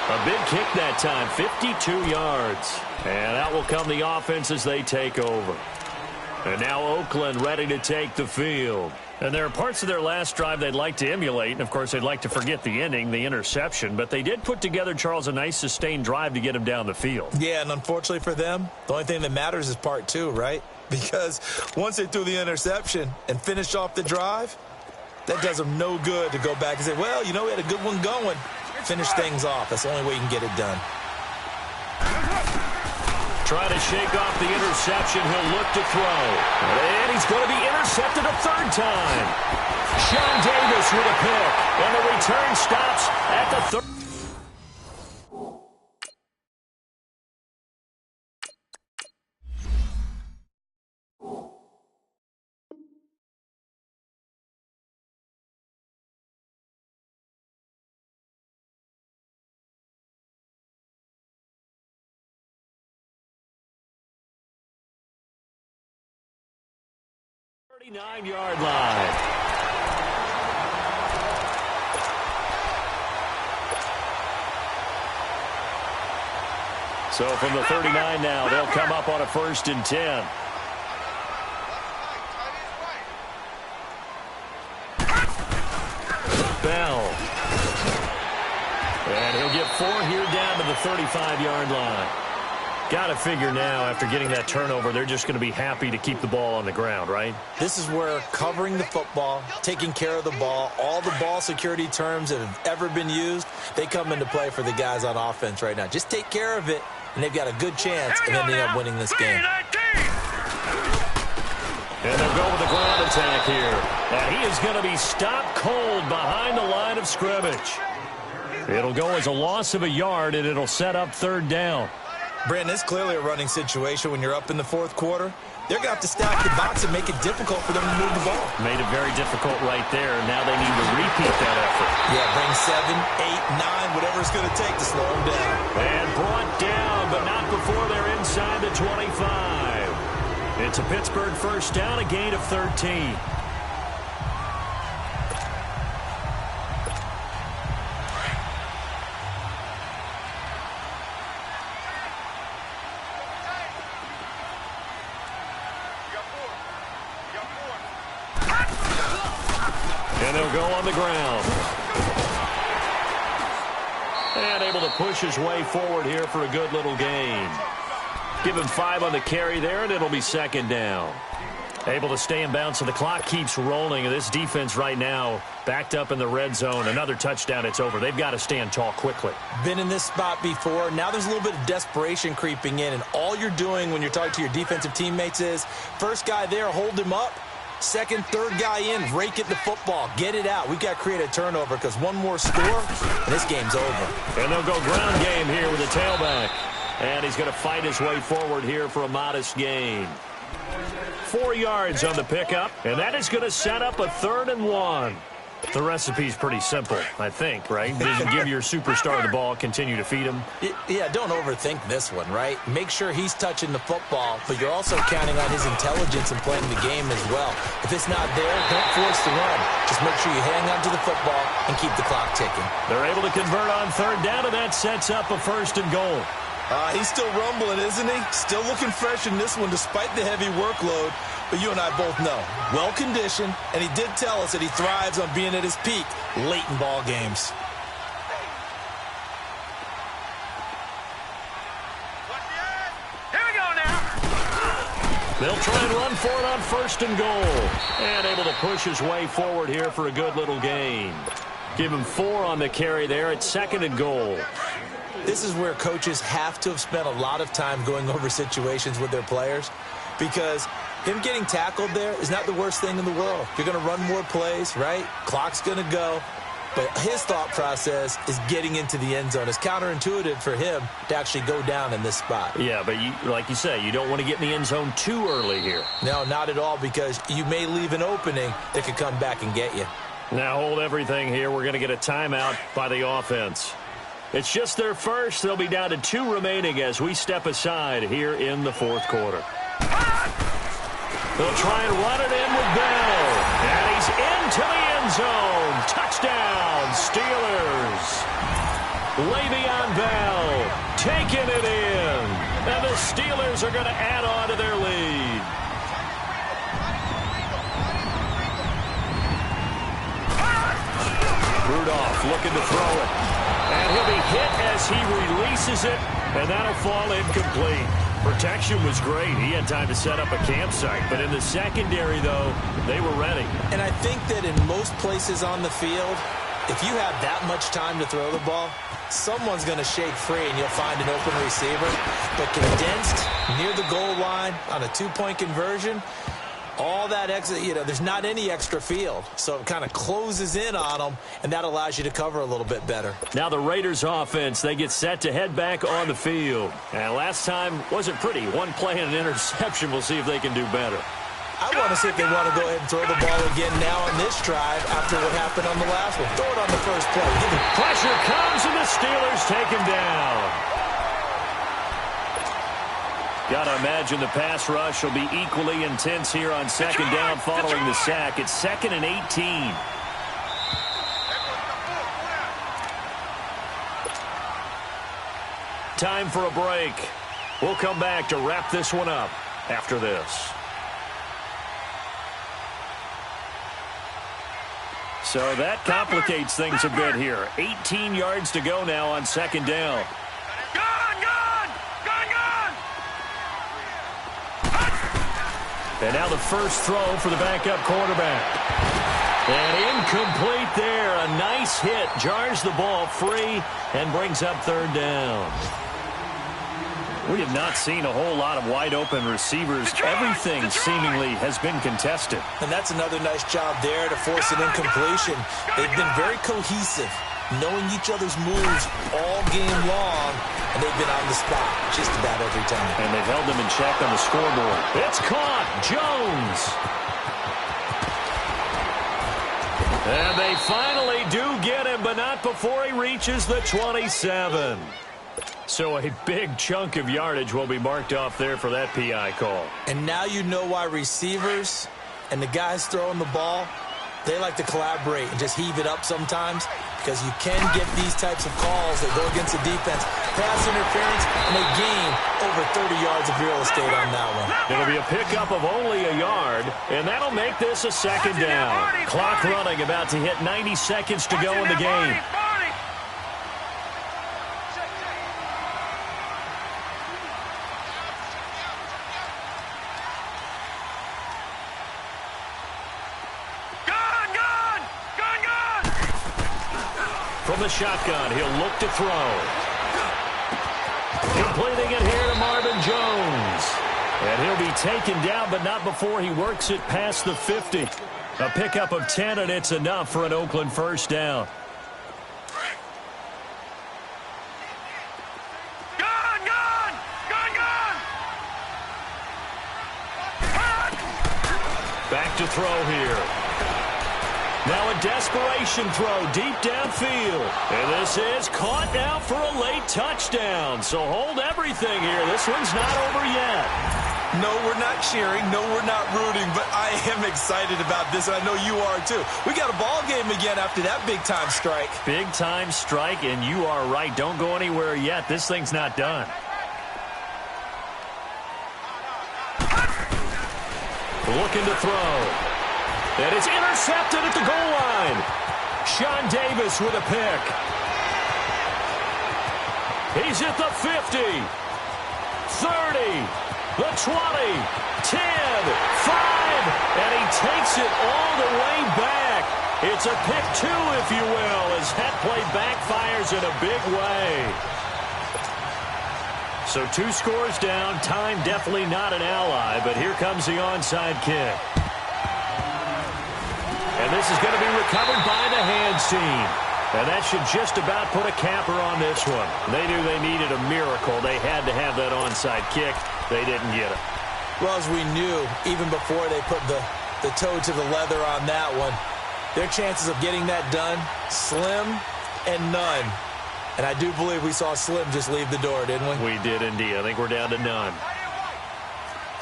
A big kick that time, 52 yards. And out will come the offense as they take over. And now Oakland ready to take the field. And there are parts of their last drive they'd like to emulate. And, of course, they'd like to forget the ending, the interception. But they did put together, Charles, a nice sustained drive to get him down the field. Yeah, and unfortunately for them, the only thing that matters is part 2, right? Because once they threw the interception and finished off the drive, that does them no good to go back and say, well, you know, we had a good one going. Finish things off. That's the only way you can get it done. Try to shake off the interception. He'll look to throw. And he's going to be intercepted a 3rd time. Sean Davis with a pick. And the return stops at the 3rd. Yard line. So from the 39 now, they'll come up on a 1st and 10. Bell. And he'll get 4 here down to the 35-yard line. Got to figure now, after getting that turnover, they're just going to be happy to keep the ball on the ground, right? This is where covering the football, taking care of the ball, all the ball security terms that have ever been used, they come into play for the guys on offense right now. Just take care of it, and they've got a good chance of ending up winning this game. And they'll go with the ground attack here. And he is going to be stopped cold behind the line of scrimmage. It'll go as a loss of a yard, and it'll set up 3rd down. Brandon, it's clearly a running situation when you're up in the fourth quarter. They're going to have to stack the box and make it difficult for them to move the ball. Made it very difficult right there. Now they need to repeat that effort. Yeah, bring 7, 8, 9, whatever it's going to take to slow them down. And brought down, but not before they're inside the 25. It's a Pittsburgh first down, a gain of 13. And they'll go on the ground. And able to push his way forward here for a good little gain. Give him 5 on the carry there, and it'll be second down. Able to stay in bounds, so the clock keeps rolling. And this defense right now backed up in the red zone. Another touchdown, it's over. They've got to stand tall quickly. Been in this spot before. Now there's a little bit of desperation creeping in. And all you're doing when you're talking to your defensive teammates is, first guy there, hold him up. Second, third guy in, rake at the football. Get it out. We've got to create a turnover because one more score, and this game's over. And they'll go ground game here with a tailback. And he's going to fight his way forward here for a modest gain. 4 yards on the pickup, and that is going to set up a 3rd and 1. The recipe's pretty simple, I think, right? Just give your superstar the ball, continue to feed him. Yeah, don't overthink this one, right? Make sure he's touching the football, but you're also counting on his intelligence and playing the game as well. If it's not there, don't force the run. Just make sure you hang on to the football and keep the clock ticking. They're able to convert on 3rd down, and that sets up a 1st and goal. He's still rumbling, isn't he? Still looking fresh in this one despite the heavy workload. But you and I both know, well-conditioned, and he did tell us that he thrives on being at his peak late in ball games. Here we go now. They'll try and run for it on 1st and goal. And able to push his way forward here for a good little gain. Give him 4 on the carry there at 2nd and goal. This is where coaches have to have spent a lot of time going over situations with their players, because him getting tackled there is not the worst thing in the world. You're going to run more plays, right? Clock's going to go. But his thought process is getting into the end zone. It's counterintuitive for him to actually go down in this spot. Yeah, but like you say, you don't want to get in the end zone too early here. No, not at all, because you may leave an opening that could come back and get you. Now hold everything here. We're going to get a timeout by the offense. It's just their first. They'll be down to 2 remaining as we step aside here in the 4th quarter. They'll try and run it in with Bell. And he's into the end zone. Touchdown, Steelers. Le'Veon Bell taking it in. And the Steelers are going to add on to their lead. Rudolph looking to throw it. And he'll be hit as he releases it, and that'll fall incomplete. Protection was great. He had time to set up a campsite. But in the secondary, though, they were ready. And I think that in most places on the field, if you have that much time to throw the ball, someone's going to shake free and you'll find an open receiver. But condensed near the goal line on a 2-point conversion, all that extra, there's not any extra field. So it kind of closes in on them, and that allows you to cover a little bit better. Now the Raiders offense, they get set to head back on the field. And last time wasn't pretty. 1 play and an interception. We'll see if they can do better. I want to see if they want to go ahead and throw the ball again now on this drive after what happened on the last one. Throw it on the first play. Pressure comes, and the Steelers take him down. Got to imagine the pass rush will be equally intense here on 2nd down following the sack. It's 2nd and 18. Time for a break. We'll come back to wrap this one up after this. So that complicates things a bit here. 18 yards to go now on 2nd down. And now the first throw for the backup quarterback. And incomplete there. A nice hit. Jars the ball free and brings up 3rd down. We have not seen a whole lot of wide-open receivers. Everything seemingly has been contested. And that's another nice job there to force an incompletion. They've been very cohesive. knowing each other's moves all game long, and they've been on the spot just about every time. And they've held them in check on the scoreboard. It's caught. Jones. And they finally do get him, but not before he reaches the 27. So a big chunk of yardage will be marked off there for that PI call. And now you know why receivers and the guys throwing the ball, they like to collaborate and just heave it up sometimes, because you can get these types of calls that go against the defense. Pass interference, and they gain over 30 yards of real estate on that one. It'll be a pickup of only a yard, and that'll make this a second down. Clock running, about to hit 90 seconds to go in the game. From the shotgun, he'll look to throw. Completing it here to Marvin Jones. And he'll be taken down, but not before he works it past the 50. A pickup of 10, and it's enough for an Oakland first down. Back to throw here. Now a desperation throw deep downfield. And this is caught now for a late touchdown. So hold everything here. This one's not over yet. No, we're not cheering. No, we're not rooting. But I am excited about this, and I know you are too. We got a ball game again after that big-time strike. Big-time strike, and you are right. Don't go anywhere yet. This thing's not done. Looking to throw. And it's intercepted at the goal line. Sean Davis with a pick. He's at the 50, 30, the 20, 10, 5, and he takes it all the way back. It's a pick two, if you will, as that play backfires in a big way. So 2 scores down. Time definitely not an ally, but here comes the onside kick. And this is going to be recovered by the hands team. And that should just about put a capper on this one. They knew they needed a miracle. They had to have that onside kick. They didn't get it. Well, as we knew, even before they put the toe to the leather on that one, their chances of getting that done, slim and none. And I do believe we saw Slim just leave the door, didn't we? We did indeed. I think we're down to none.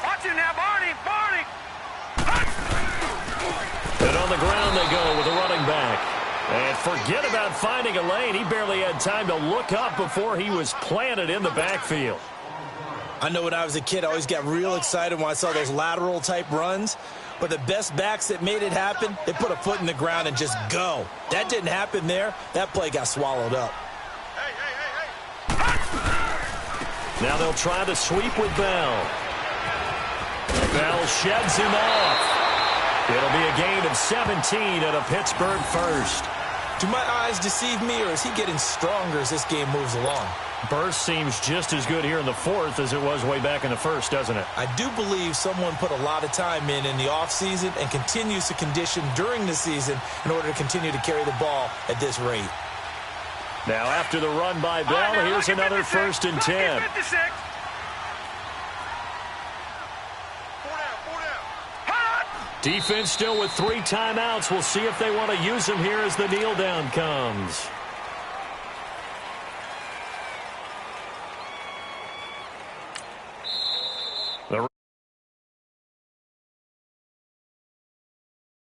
Watch him now, Barney! And on the ground they go with a running back. And forget about finding a lane. He barely had time to look up before he was planted in the backfield. I know when I was a kid, I always got real excited when I saw those lateral-type runs. But the best backs that made it happen, they put a foot in the ground and just go. That didn't happen there. That play got swallowed up. Now they'll try the sweep with Bell. Bell sheds him off. It'll be a gain of 17 and a Pittsburgh first. Do my eyes deceive me, or is he getting stronger as this game moves along? Burst seems just as good here in the fourth as it was way back in the first, doesn't it? I do believe someone put a lot of time in the offseason and continues to condition during the season in order to continue to carry the ball at this rate. Now after the run by Bell, here's another 1st and 10. Defense still with 3 timeouts. We'll see if they want to use them here as the kneel down comes.